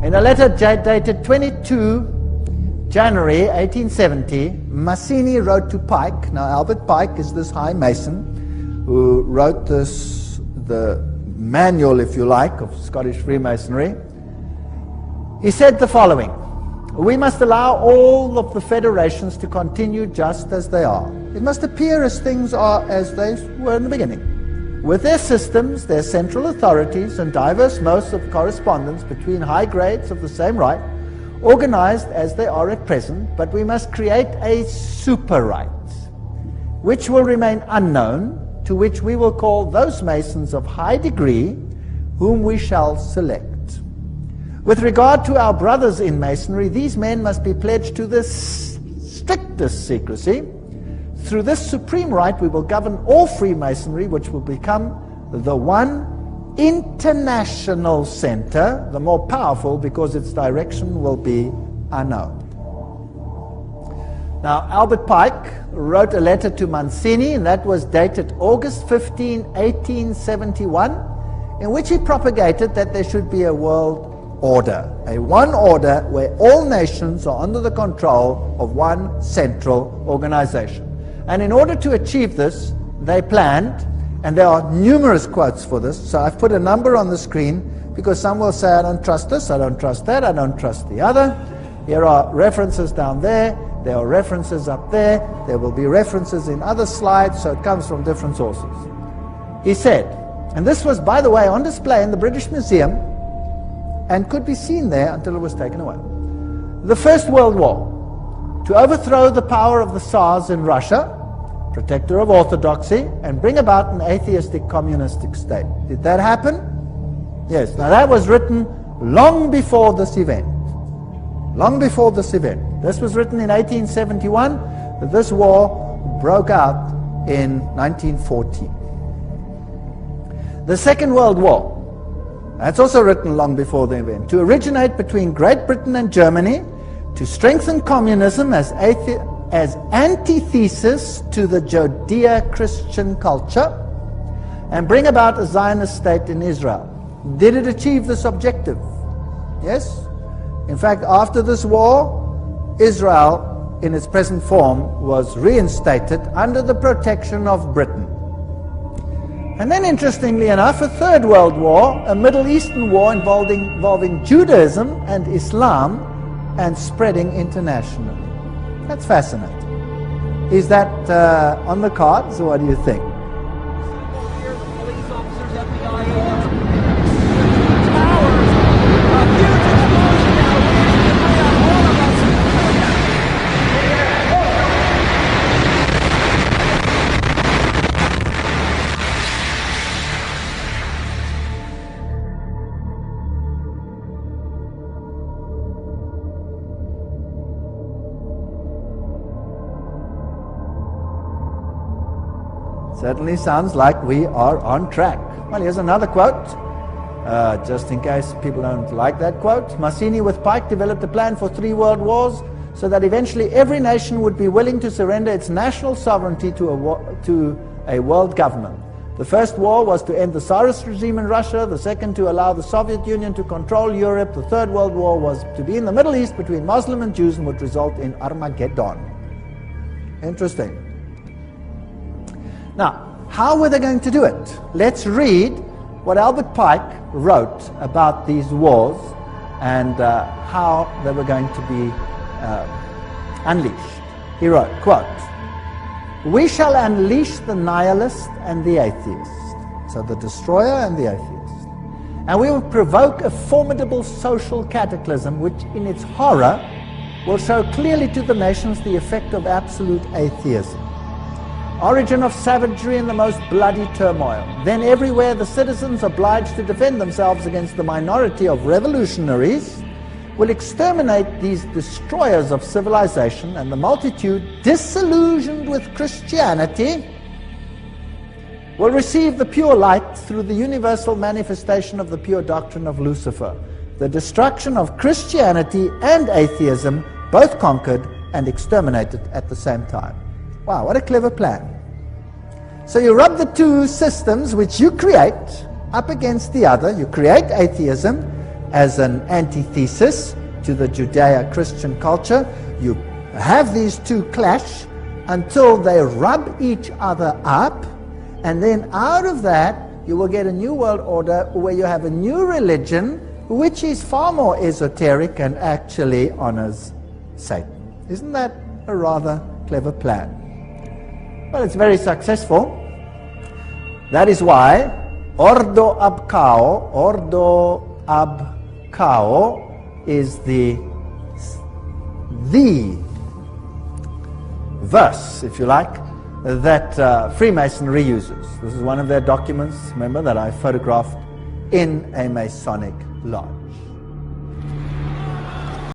In a letter dated 22 January 1870, Mazzini wrote to Pike. Now, Albert Pike is this high Mason who wrote the manual, if you like, of Scottish Freemasonry. He said the following: "We must allow all of the federations to continue just as they are. It must appear as things are as they were in the beginning, with their systems, their central authorities, and diverse modes of correspondence between high grades of the same right, organized as they are at present, but we must create a super right, which will remain unknown, to which we will call those Masons of high degree, whom we shall select. With regard to our brothers in Masonry, these men must be pledged to the strictest secrecy. Through this supreme right, we will govern all Freemasonry, which will become the one international center, the more powerful because its direction will be unknown." Now, Albert Pike wrote a letter to Mazzini, and that was dated August 15, 1871, in which he propagated that there should be a world order, a one order where all nations are under the control of one central organization. And in order to achieve this, they planned, and there are numerous quotes for this, so I've put a number on the screen because some will say, I don't trust this, I don't trust that, I don't trust the other. Here are references down there, there are references up there, there will be references in other slides, so it comes from different sources. He said, and this was, by the way, on display in the British Museum and could be seen there until it was taken away. The First World War, to overthrow the power of the Tsars in Russia, protector of orthodoxy, and bring about an atheistic communistic state. Did that happen? Yes. Now that was written long before this event. Long before this event. This was written in 1871, but this war broke out in 1914. The Second World War, that's also written long before the event, to originate between Great Britain and Germany, to strengthen communism as antithesis to the Judeo-Christian culture, and bring about a Zionist state in Israel. Did it achieve this objective? Yes. In fact, after this war, Israel, in its present form, was reinstated under the protection of Britain. And then, interestingly enough, a Third World War, a Middle Eastern war involving Judaism and Islam, and spreading internationally. That's fascinating. Is that on the cards, or what do you think? Certainly sounds like we are on track. Well, here's another quote, just in case people don't like that quote. Mazzini with Pike developed a plan for 3 world wars so that eventually every nation would be willing to surrender its national sovereignty to a world government. The first war was to end the Tsarist regime in Russia, the second to allow the Soviet Union to control Europe, the Third World War was to be in the Middle East between Muslim and Jews and would result in Armageddon. Interesting. Now, how were they going to do it? Let's read what Albert Pike wrote about these wars and how they were going to be unleashed. He wrote, quote, "We shall unleash the nihilist and the atheist," so the destroyer and the atheist, "and we will provoke a formidable social cataclysm which in its horror will show clearly to the nations the effect of absolute atheism. Origin of savagery and the most bloody turmoil. Then everywhere the citizens obliged to defend themselves against the minority of revolutionaries will exterminate these destroyers of civilization, and the multitude, disillusioned with Christianity, will receive the pure light through the universal manifestation of the pure doctrine of Lucifer. The destruction of Christianity and atheism, both conquered and exterminated at the same time." Wow, what a clever plan. So you rub the two systems which you create up against the other. You create atheism as an antithesis to the Judeo-Christian culture. You have these two clash until they rub each other up, and then out of that you will get a new world order where you have a new religion which is far more esoteric and actually honors Satan. Isn't that a rather clever plan? Well, it's very successful. That is why Ordo ab Chao is the verse, if you like, that Freemasonry uses. This is one of their documents, remember, that I photographed in a Masonic lodge.